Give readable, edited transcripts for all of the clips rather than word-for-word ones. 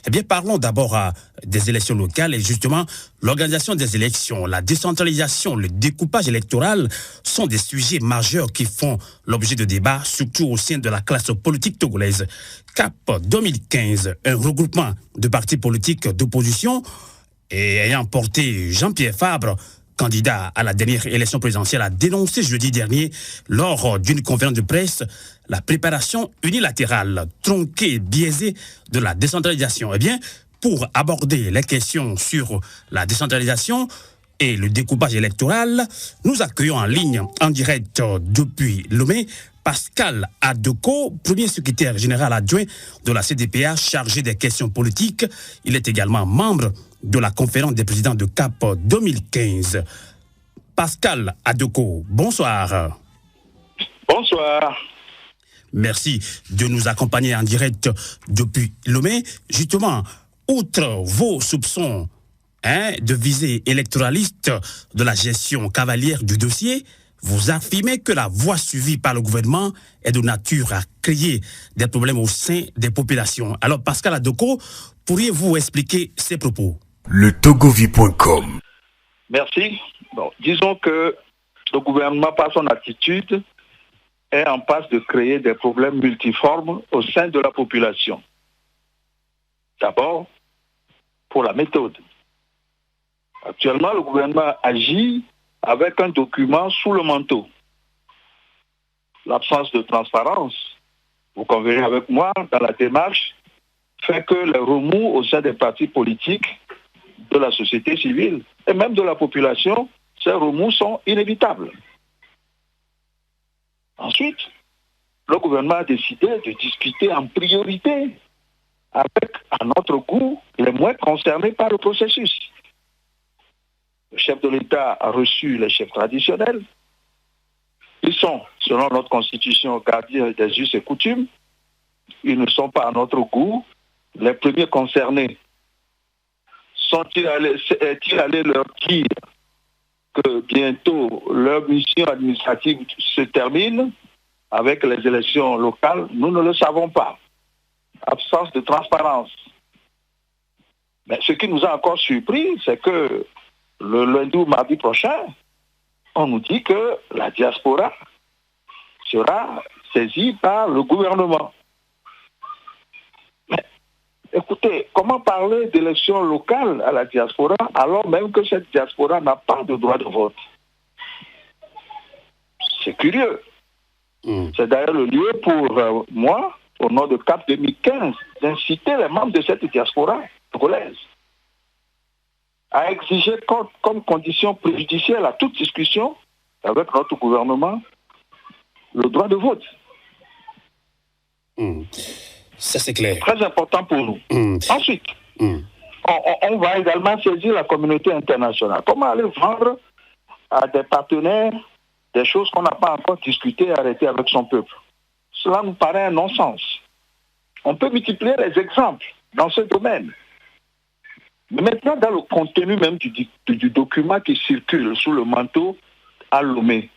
Eh bien, parlons d'abord des élections locales et justement, l'organisation des élections, la décentralisation, le découpage électoral sont des sujets majeurs qui font l'objet de débats, surtout au sein de la classe politique togolaise. CAP 2015, un regroupement de partis politiques d'opposition et ayant porté Jean-Pierre Fabre, candidat à la dernière élection présidentielle, a dénoncé jeudi dernier, lors d'une conférence de presse, la préparation unilatérale, tronquée, biaisée de la décentralisation. Eh bien, pour aborder les questions sur la décentralisation et le découpage électoral, nous accueillons en ligne, en direct depuis Lomé, Pascal Adoko, premier secrétaire général adjoint de la CDPA chargé des questions politiques. Il est également membre de la conférence des présidents de CAP 2015. Pascal Adoko, bonsoir. Bonsoir. Merci de nous accompagner en direct depuis Lomé. Justement, outre vos soupçons de visée électoraliste de la gestion cavalière du dossier, vous affirmez que la voie suivie par le gouvernement est de nature à créer des problèmes au sein des populations. Alors, Pascal Adoko, pourriez-vous expliquer ces propos? letogovie.com. Merci. Bon, disons que le gouvernement, par son attitude, est en passe de créer des problèmes multiformes au sein de la population. D'abord, pour la méthode. Actuellement, le gouvernement agit avec un document sous le manteau. L'absence de transparence, vous convenez avec moi, dans la démarche, fait que les remous au sein des partis politiques, de la société civile et même de la population, ces remous sont inévitables. Ensuite, le gouvernement a décidé de discuter en priorité avec, à notre goût, les moins concernés par le processus. Le chef de l'État a reçu les chefs traditionnels. Ils sont, selon notre constitution, gardiens des us et coutumes. Ils ne sont pas à notre goût les premiers concernés. Est-il allé leur dire que bientôt leur mission administrative se termine avec les élections locales? Nous ne le savons pas. Absence de transparence. Mais ce qui nous a encore surpris, c'est que le lundi ou mardi prochain, on nous dit que la diaspora sera saisie par le gouvernement. Mais, écoutez, comment parler d'élections locales à la diaspora alors même que cette diaspora n'a pas de droit de vote? C'est curieux. C'est d'ailleurs le lieu pour moi, au nom de CAP 2015, d'inciter les membres de cette diaspora togolaise à exiger comme condition préjudicielle à toute discussion avec notre gouvernement le droit de vote. Ça, c'est clair. Très important pour nous. Ensuite, on va également saisir la communauté internationale. Comment aller vendre à des partenaires des choses qu'on n'a pas encore discutées et arrêtées avec son peuple? Cela nous paraît un non-sens. On peut multiplier les exemples dans ce domaine. Mais maintenant, dans le contenu même du document qui circule sous le manteau à Lomé,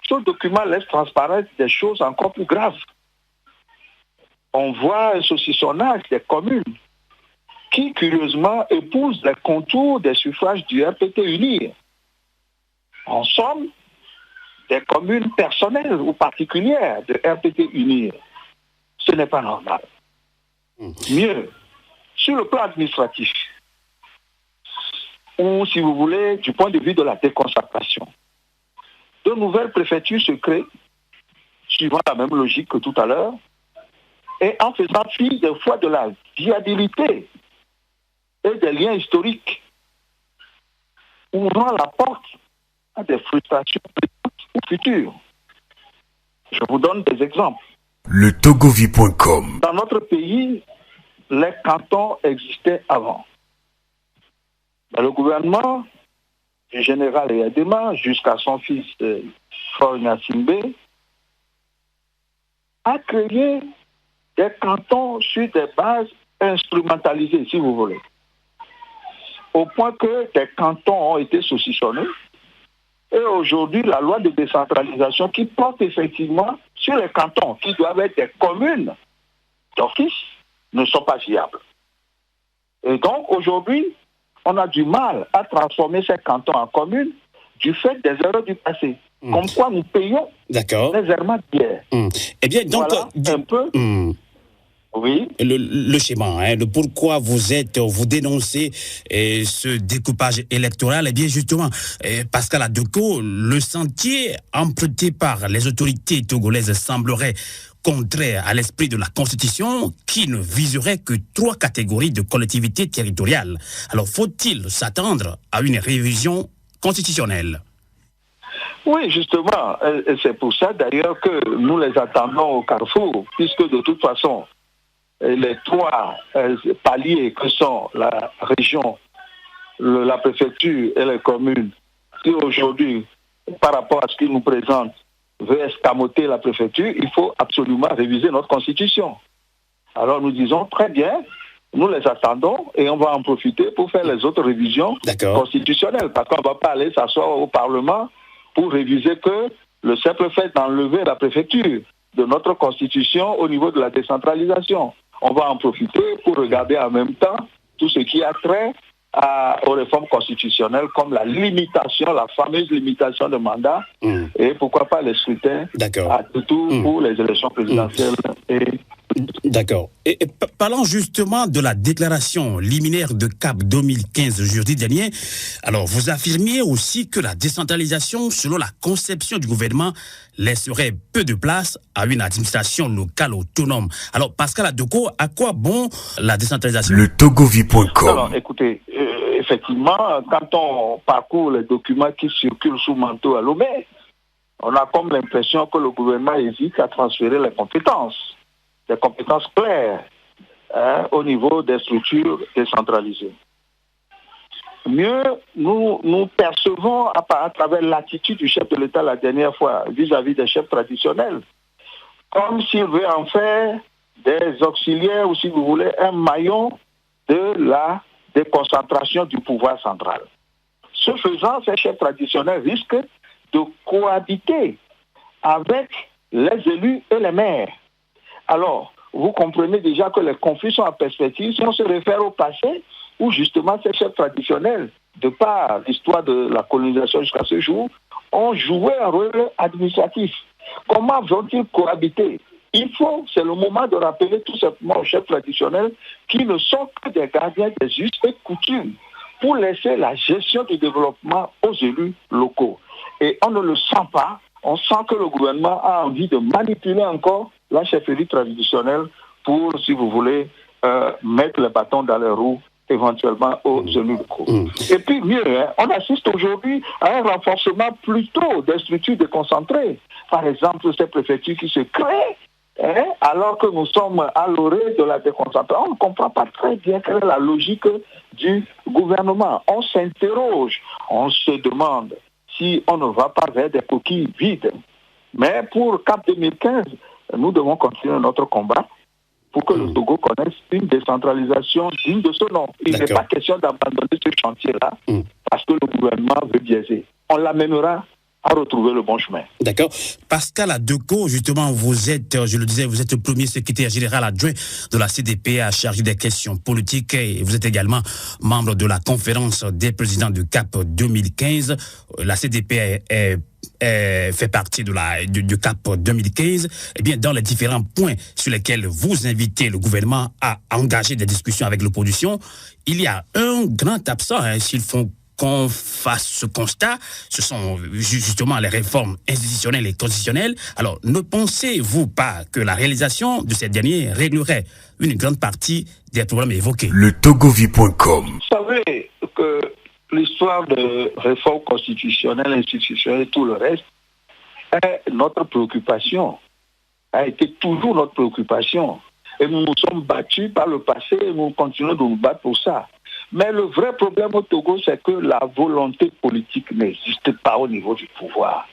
ce document laisse transparaître des choses encore plus graves. On voit un saucissonnage des communes qui, curieusement, épousent les contours des suffrages du RPT Unir. En somme, des communes personnelles ou particulières de RPT Unir. Ce n'est pas normal. Mieux, sur le plan administratif, ou si vous voulez, du point de vue de la déconcentration, de nouvelles préfectures se créent, suivant la même logique que tout à l'heure, et en faisant fi des fois de la viabilité et des liens historiques, ouvrant la porte à des frustrations ou futures. Je vous donne des exemples. letogovie.com. Dans notre pays, les cantons existaient avant. Mais le gouvernement du général Eyadema, jusqu'à son fils Faure Gnassingbé, a créé des cantons sur des bases instrumentalisées, si vous voulez. Au point que des cantons ont été saucissonnés. Et aujourd'hui, la loi de décentralisation qui porte effectivement sur les cantons, qui doivent être des communes d'office, ne sont pas viables. Et donc, aujourd'hui, on a du mal à transformer ces cantons en communes du fait des erreurs du passé. Comme quoi nous payons les errements d'hier. Eh bien, donc, voilà un peu... Oui. Le schéma, le pourquoi vous dénoncez ce découpage électoral, eh bien justement, Pascal Adoko, le sentier emprunté par les autorités togolaises semblerait contraire à l'esprit de la Constitution qui ne viserait que 3 catégories de collectivités territoriales. Alors, faut-il s'attendre à une révision constitutionnelle? Oui, justement, c'est pour ça d'ailleurs que nous les attendons au carrefour, puisque de toute façon, les 3 paliers que sont la région, la préfecture et les communes, qui aujourd'hui, par rapport à ce qu'ils nous présentent, veut escamoter la préfecture, il faut absolument réviser notre constitution. Alors nous disons très bien, nous les attendons et on va en profiter pour faire les autres révisions constitutionnelles, parce qu'on ne va pas aller s'asseoir au Parlement pour réviser que le simple fait d'enlever la préfecture de notre constitution au niveau de la décentralisation. On va en profiter pour regarder en même temps tout ce qui a trait aux réformes constitutionnelles, comme la limitation, la fameuse limitation de mandat, et pourquoi pas les scrutins à tout pour les élections présidentielles. D'accord. Et parlons justement de la déclaration liminaire de Cap 2015 jeudi dernier. Alors, vous affirmiez aussi que la décentralisation, selon la conception du gouvernement, laisserait peu de place à une administration locale autonome. Alors, Pascal Adoko, à quoi bon la décentralisation? Le Togovie.com. Alors, écoutez, effectivement, quand on parcourt les documents qui circulent sous manteau à Lomé, on a comme l'impression que le gouvernement hésite à transférer les compétences claires au niveau des structures décentralisées. Mieux, nous percevons à travers l'attitude du chef de l'État la dernière fois vis-à-vis des chefs traditionnels, comme s'il veut en faire des auxiliaires ou, si vous voulez, un maillon de la déconcentration du pouvoir central. Ce faisant, ces chefs traditionnels risquent de cohabiter avec les élus et les maires. Alors, vous comprenez déjà que les conflits sont en perspective si on se réfère au passé où justement ces chefs traditionnels, de par l'histoire de la colonisation jusqu'à ce jour, ont joué un rôle administratif. Comment vont-ils cohabiter? C'est le moment de rappeler tout simplement aux chefs traditionnels qui ne sont que des gardiens des us et coutumes pour laisser la gestion du développement aux élus locaux. Et on ne le sent pas, on sent que le gouvernement a envie de manipuler encore la chefferie traditionnelle pour, si vous voulez, mettre le bâton dans les roues éventuellement aux élus locaux. Et puis mieux, on assiste aujourd'hui à un renforcement plutôt des structures déconcentrées. Par exemple, ces préfectures qui se créent, alors que nous sommes à l'orée de la déconcentration. On ne comprend pas très bien quelle est la logique du gouvernement. On s'interroge, on se demande si on ne va pas vers des coquilles vides. Mais pour CAP 2015, nous devons continuer notre combat pour que le Togo connaisse une décentralisation digne de ce nom. Il n'est pas question d'abandonner ce chantier-là parce que le gouvernement veut biaiser. On l'amènera à retrouver le bon chemin. D'accord. Pascal Adoko, justement, vous êtes, je le disais, vous êtes le premier secrétaire général adjoint de la CDPA chargé des questions politiques et vous êtes également membre de la conférence des présidents du CAP 2015. La CDPA fait partie du CAP 2015. Eh bien, dans les différents points sur lesquels vous invitez le gouvernement à engager des discussions avec l'opposition, il y a un grand absent, s'ils font qu'on fasse ce constat, ce sont justement les réformes institutionnelles et constitutionnelles. Alors, ne pensez-vous pas que la réalisation de ces derniers réglerait une grande partie des problèmes évoqués? Le Togovie.com. Vous savez que l'histoire de réformes constitutionnelles, institutionnelles et tout le reste est notre préoccupation, a été toujours notre préoccupation. Et nous nous sommes battus par le passé et nous continuons de nous battre pour ça. Mais le vrai problème au Togo, c'est que la volonté politique n'existe pas au niveau du pouvoir.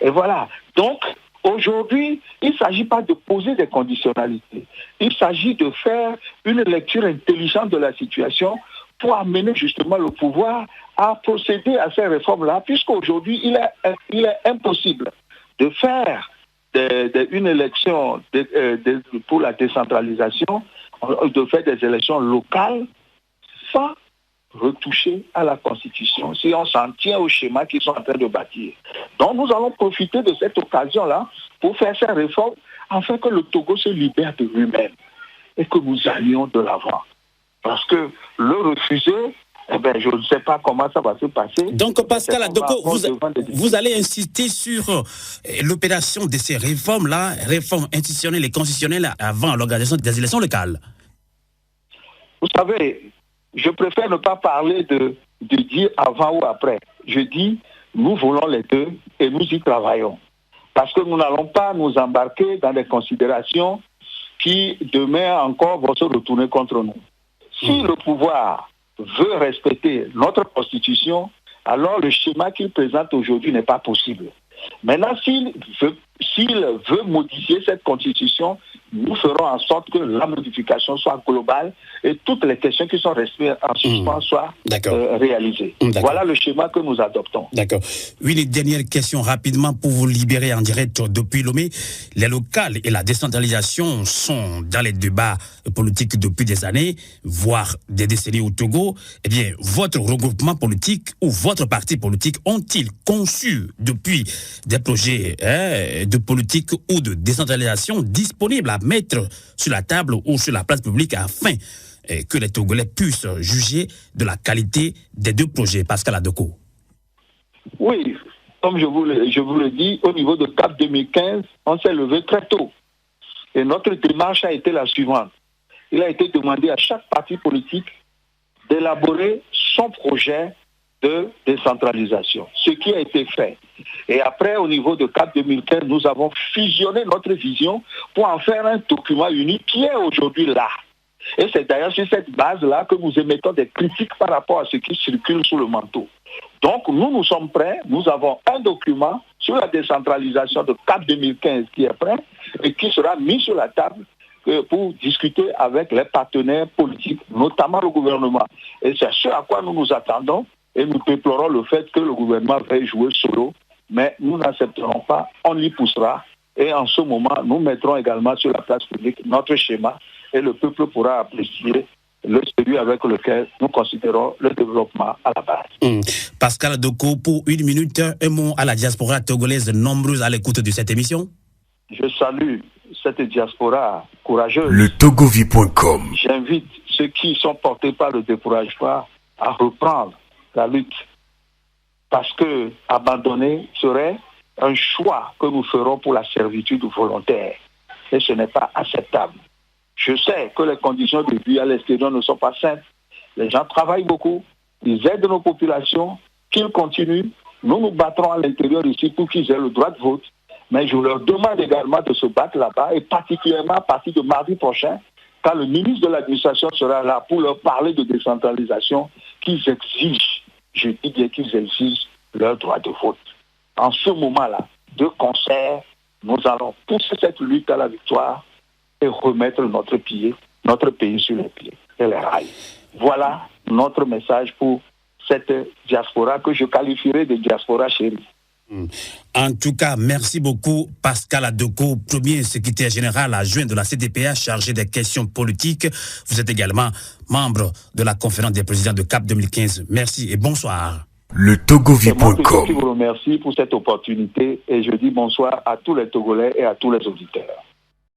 Et voilà. Donc, aujourd'hui, il ne s'agit pas de poser des conditionnalités. Il s'agit de faire une lecture intelligente de la situation pour amener justement le pouvoir à procéder à ces réformes-là, puisqu'aujourd'hui, il est impossible de faire une élection pour la décentralisation, de faire des élections locales sans retoucher à la Constitution, si on s'en tient au schéma qu'ils sont en train de bâtir. Donc nous allons profiter de cette occasion-là pour faire ces réformes afin que le Togo se libère de lui-même et que nous allions de l'avant. Parce que le refuser, je ne sais pas comment ça va se passer. Donc Pascal Adoko, vous allez insister sur l'opération de ces réformes-là, réformes institutionnelles et constitutionnelles avant l'organisation des élections locales. Vous savez, je préfère ne pas parler de dire avant ou après. Je dis, nous voulons les deux et nous y travaillons. Parce que nous n'allons pas nous embarquer dans des considérations qui, demain encore, vont se retourner contre nous. Si le pouvoir veut respecter notre Constitution, alors le schéma qu'il présente aujourd'hui n'est pas possible. Maintenant, s'il veut modifier cette Constitution, nous ferons en sorte que la modification soit globale et toutes les questions qui sont restées en suspens soient réalisées. Voilà le schéma que nous adoptons. D'accord. Une dernière question rapidement pour vous libérer en direct depuis Lomé. Les locales et la décentralisation sont dans les débats politiques depuis des années, voire des décennies au Togo. Eh bien, votre regroupement politique ou votre parti politique ont-ils conçu depuis des projets de politique ou de décentralisation disponibles à mettre sur la table ou sur la place publique afin que les Togolais puissent juger de la qualité des deux projets? Pascal Adoko. Oui, comme je vous le dis, au niveau de CAP 2015, on s'est levé très tôt. Et notre démarche a été la suivante. Il a été demandé à chaque parti politique d'élaborer son projet de décentralisation, ce qui a été fait. Et après, au niveau de CAP 2015, nous avons fusionné notre vision pour en faire un document unique qui est aujourd'hui là. Et c'est d'ailleurs sur cette base-là que nous émettons des critiques par rapport à ce qui circule sous le manteau. Donc, nous sommes prêts. Nous avons un document sur la décentralisation de CAP 2015 qui est prêt et qui sera mis sur la table pour discuter avec les partenaires politiques, notamment le gouvernement. Et c'est ce à quoi nous nous attendons. Et nous déplorons le fait que le gouvernement veuille jouer solo, mais nous n'accepterons pas, on y poussera. Et en ce moment, nous mettrons également sur la place publique notre schéma et le peuple pourra apprécier celui avec lequel nous considérons le développement à la base. Pascal Adoko, pour une minute, un mot à la diaspora togolaise nombreuse à l'écoute de cette émission. Je salue cette diaspora courageuse. Le Togovie.com. J'invite ceux qui sont portés par le découragement à reprendre la lutte, parce que abandonner serait un choix que nous ferons pour la servitude volontaire et ce n'est pas acceptable. Je sais que les conditions de vie à l'extérieur ne sont pas simples. Les gens travaillent beaucoup, ils aident nos populations, qu'ils continuent. Nous nous battrons à l'intérieur ici pour qu'ils aient le droit de vote, mais je leur demande également de se battre là-bas et particulièrement à partir de mardi prochain, quand le ministre de l'administration sera là pour leur parler de décentralisation, qu'ils exigent, je dis bien qu'ils exigent leur droit de vote. En ce moment-là, de concert, nous allons pousser cette lutte à la victoire et remettre notre pays sur les pieds et les rails. Voilà notre message pour cette diaspora que je qualifierais de diaspora chérie. En tout cas, merci beaucoup Pascal Adoko, premier secrétaire général adjoint de la CDPH chargé des questions politiques. Vous êtes également membre de la conférence des présidents de CAP 2015. Merci et bonsoir. Le Togovie.com. Je vous remercie pour cette opportunité et je dis bonsoir à tous les Togolais et à tous les auditeurs.